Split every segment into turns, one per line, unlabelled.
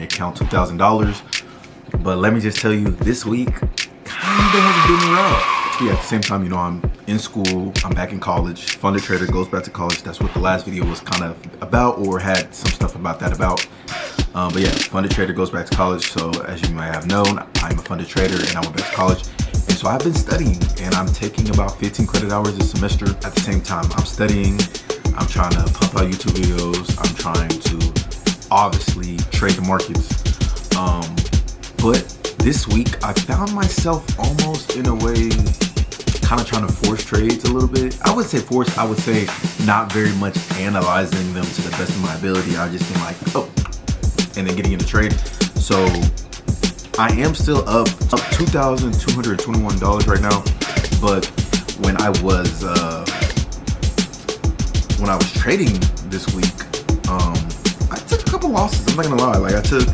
the account $2,000. But let me just tell you, this week kinda has been rough. Yeah, at the same time, you know, I'm in school, I'm back in college. Funded Trader goes back to college. That's what the last video was kind of about, or had some stuff about that about. But yeah, Funded Trader goes back to college. So as you might have known, I'm a funded trader and I went back to college. And so I've been studying and I'm taking about 15 credit hours this semester. At the same time, I'm studying, I'm trying to pump out YouTube videos. I'm trying to obviously trade the markets. But this week I found myself almost in a way kind of trying to force trades a little bit. I would say force, I would say not very much analyzing them to the best of my ability. I just been like, oh, and then getting into trade. So I am still up $2,221 right now. But when I was trading this week, I took a couple losses. I'm not gonna lie, like I took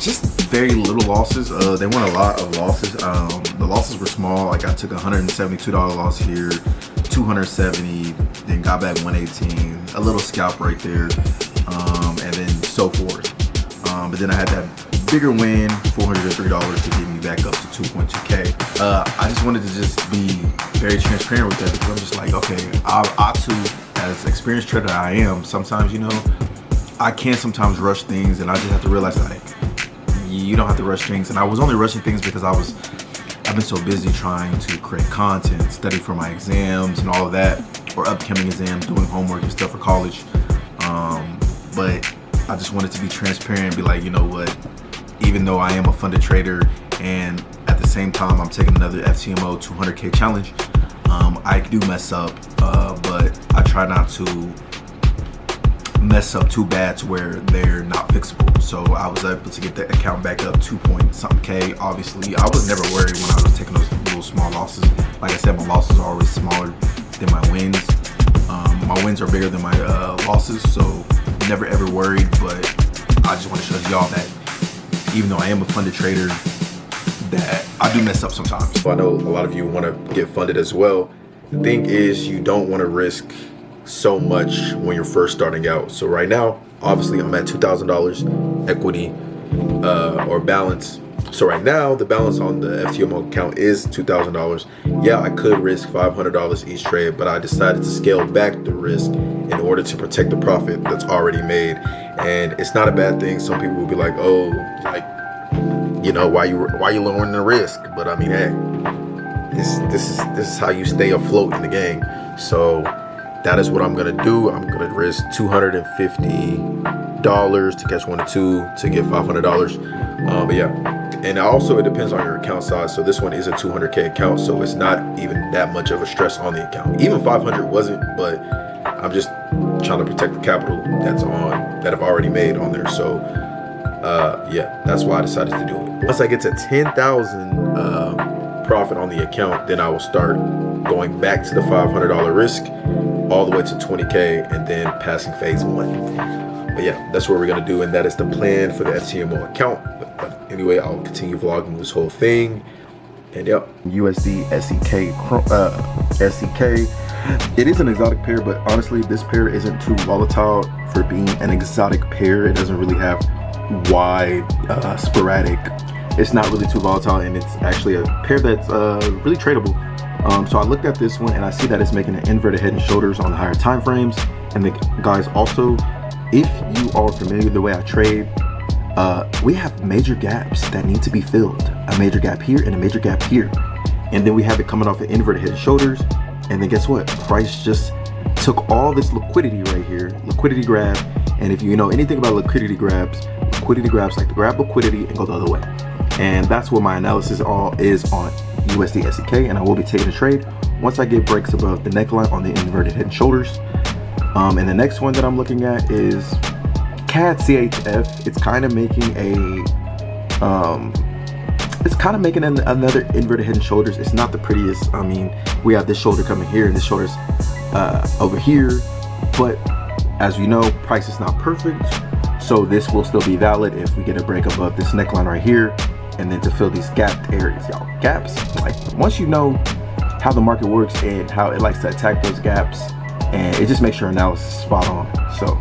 just very little losses. They weren't a lot of losses. The losses were small. Like I took a $172 loss here, 270, then got back 118, a little scalp right there, and then so forth. But then I had that bigger win, $403 to get me back up to 2.2K. I just wanted to just be very transparent with that because I'm just like, okay, I too, as experienced trader I am, sometimes, you know, I can sometimes rush things, and I just have to realize that you don't have to rush things. And I was only rushing things because I've been so busy trying to create content, study for my exams and all of that, or upcoming exams, doing homework and stuff for college. But I just wanted to be transparent and be like, you know what, even though I am a funded trader and at the same time I'm taking another FTMO 200K challenge, I do mess up, but I try not to mess up too bad to where they're not fixable. So I was able to get the account back up 2-point-something K. Obviously, I was never worried when I was taking those little small losses. Like I said, my losses are always smaller than my wins. My wins are bigger than my losses, so never ever worried. But I just want to show y'all that even though I am a funded trader, that I do mess up sometimes. So I know a lot of you want to get funded as well. The thing is, you don't want to risk so much when you're first starting out. So right now, obviously I'm at $2,000 equity or balance. So right now the balance on the FTMO account is $2,000. Yeah, I could risk $500 each trade, but I decided to scale back the risk in order to protect the profit that's already made. And it's not a bad thing. Some people will be like, oh, like, you know, why you lowering the risk? But I mean, hey, this is how you stay afloat in the game. So that is what I'm gonna do. I'm gonna risk $250 to catch 1 or 2 to get $500. But yeah, and also it depends on your account size. So this one is a 200K account, so it's not even that much of a stress on the account. Even 500 wasn't, but I'm just trying to protect the capital that I've already made on there. So yeah, that's why I decided to do it. Once I get to 10,000 profit on the account, then I will start going back to the $500 risk all the way to 20K and then passing phase 1. But yeah, that's what we're gonna do, and that is the plan for the FTMO account. But anyway, I'll continue vlogging this whole thing. And yep, USD SEK SEK. It is an exotic pair, but honestly, this pair isn't too volatile for being an exotic pair. It doesn't really have wide sporadic. It's not really too volatile, and it's actually a pair that's really tradable. So I looked at this one and I see that it's making an inverted head and shoulders on the higher time frames. And the guys, also, if you are familiar with the way I trade, we have major gaps that need to be filled. A major gap here and a major gap here. And then we have it coming off an inverted head and shoulders. And then guess what? Price just took all this liquidity right here, liquidity grab. And if you know anything about liquidity grabs like to grab liquidity and go the other way. And that's what my analysis is on USD SEK, and I will be taking a trade once I get breaks above the neckline on the inverted head and shoulders. And the next one that I'm looking at is CAD CHF. It's kind of making another inverted head and shoulders. It's not the prettiest. I mean, we have this shoulder coming here and this shoulder's over here, but as we know, price is not perfect, so this will still be valid if we get a break above this neckline right here. And then to fill these gapped areas, y'all. Gaps, like once you know how the market works and how it likes to attack those gaps, and it just makes your analysis spot on. So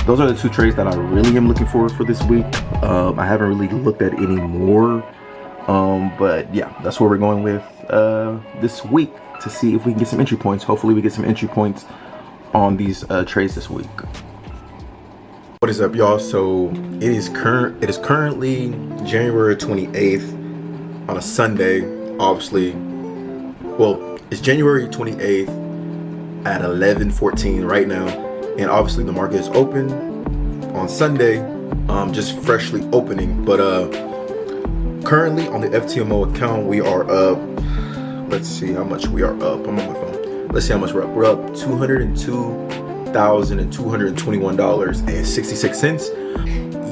those are the 2 trades that I really am looking for this week. I haven't really looked at any more, but yeah, that's what we're going with this week to see if we can get some entry points. Hopefully we get some entry points on these trades this week. What is up, y'all? So it is currently January 28th on a Sunday. Obviously, well, it's January 28th at 11:14 right now, and obviously the market is open on Sunday, just freshly opening. But currently on the FTMO account, we are up. Let's see how much we are up. I'm on my phone. Let's see how much we're up. We're up $202,221.66.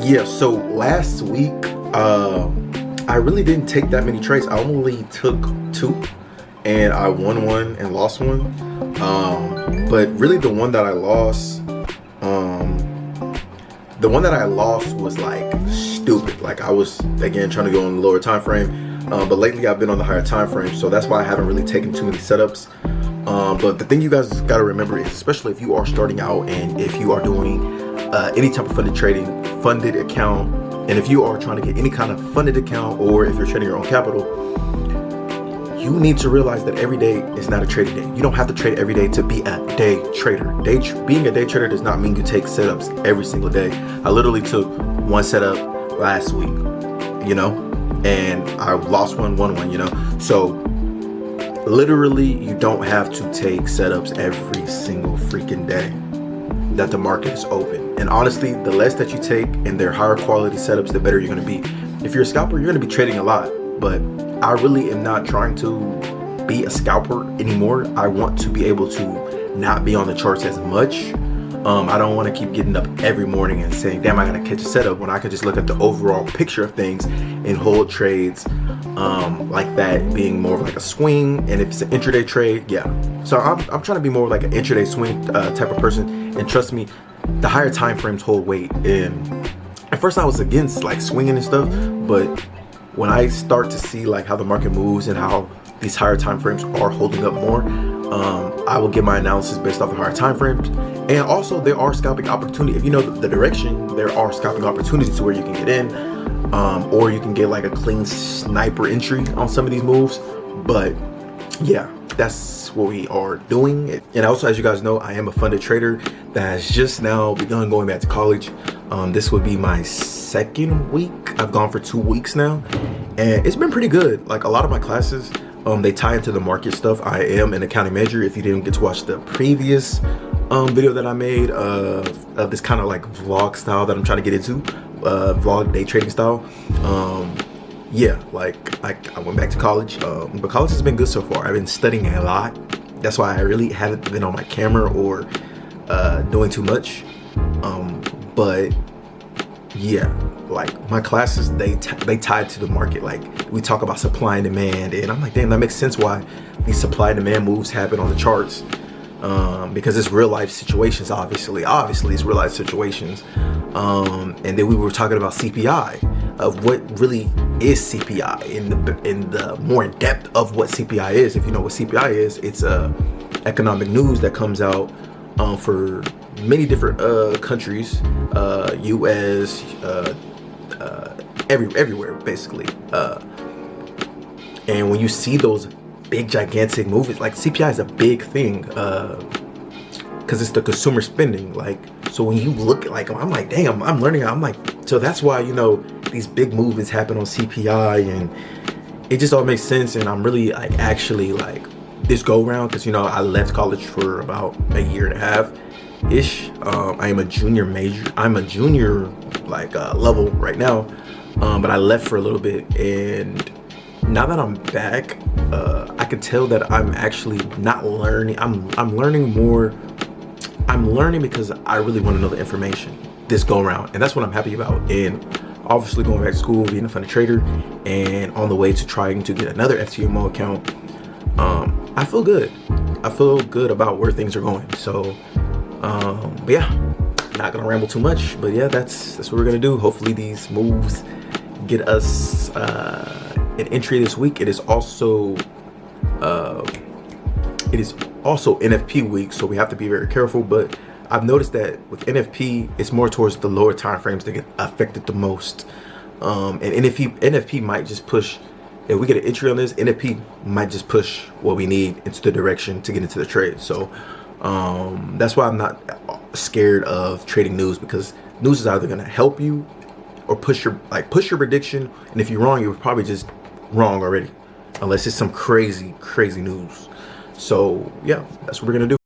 Yeah. So last week, I really didn't take that many trades. I only took 2, and I won 1 and lost 1. But really, the one that I lost was like stupid. Like, I was again trying to go on the lower time frame, but lately I've been on the higher time frame, so that's why I haven't really taken too many setups. But the thing you guys got to remember is, especially if you are starting out and if you are doing any type of funded account, and if you are trying to get any kind of funded account, or if you're trading your own capital, you need to realize that every day is not a trading day. You don't have to trade every day to be a day trader. Being a day trader does not mean you take setups every single day. I literally took 1 setup last week, you know, and I lost 1, won 1, you know. So literally, you don't have to take setups every single freaking day that the market is open. And honestly, the less that you take and they're higher quality setups, the better you're going to be. If you're a scalper, you're going to be trading a lot, but I really am not trying to be a scalper anymore. I want to be able to not be on the charts as much. I don't want to keep getting up every morning and saying, damn, I gotta catch a setup, when I could just look at the overall picture of things and hold trades like that, being more of like a swing. And if it's an intraday trade, yeah. So I'm trying to be more like an intraday swing type of person. And trust me, the higher time frames hold weight. And at first I was against like swinging and stuff, but when I start to see like how the market moves and how these higher time frames are holding up more, I will get my analysis based off the higher time frames. And also, there are scalping opportunity. If you know the direction, there are scalping opportunities to where you can get in, or you can get like a clean sniper entry on some of these moves. But yeah, that's what we are doing. And also, as you guys know, I am a funded trader that has just now begun going back to college. This would be my 2nd week. I've gone for 2 weeks now, and it's been pretty good. Like, a lot of my classes, they tie into the market stuff. I am an accounting major. If you didn't get to watch the previous video that I made of this kind of like vlog style that I'm trying to get into, vlog day trading style, yeah, like I went back to college, but college has been good so far. I've been studying a lot. That's why I really haven't been on my camera or doing too much, but yeah, like my classes, they tie to the market. Like, we talk about supply and demand, and I'm like, damn, that makes sense why these supply and demand moves happen on the charts, because it's real life situations. Obviously it's real life situations. And then we were talking about CPI, of what really is CPI, in the more in depth of what CPI is. If you know what CPI is, it's economic news that comes out for many different countries, US, everywhere basically. And when you see those big gigantic movies, like CPI is a big thing, because it's the consumer spending. Like, so when you look at, like, I'm like, damn, I'm learning. I'm like, so that's why, you know, these big movements happen on CPI, and it just all makes sense. And I'm really like actually like this go round, because, you know, I left college for about a year and a half ish. I am a junior major. I'm a junior like level right now, but I left for a little bit, and now that I'm back, I could tell that I'm actually not learning. I'm learning more. I'm learning because I really want to know the information this go around, and that's what I'm happy about. And obviously going back to school, being a funded trader, and on the way to trying to get another FTMO account, I feel good. I feel good about where things are going. So, but yeah, not gonna ramble too much. But yeah, that's what we're gonna do. Hopefully these moves get us an entry this week. It is also NFP week, so we have to be very careful. But I've noticed that with NFP, it's more towards the lower time frames that get affected the most. And NFP might just push. If we get an entry on this, NFP might just push what we need into the direction to get into the trade. So that's why I'm not scared of trading news, because news is either going to help you or push your prediction. And if you're wrong, you're probably just wrong already, unless it's some crazy news. So yeah, that's what we're gonna do.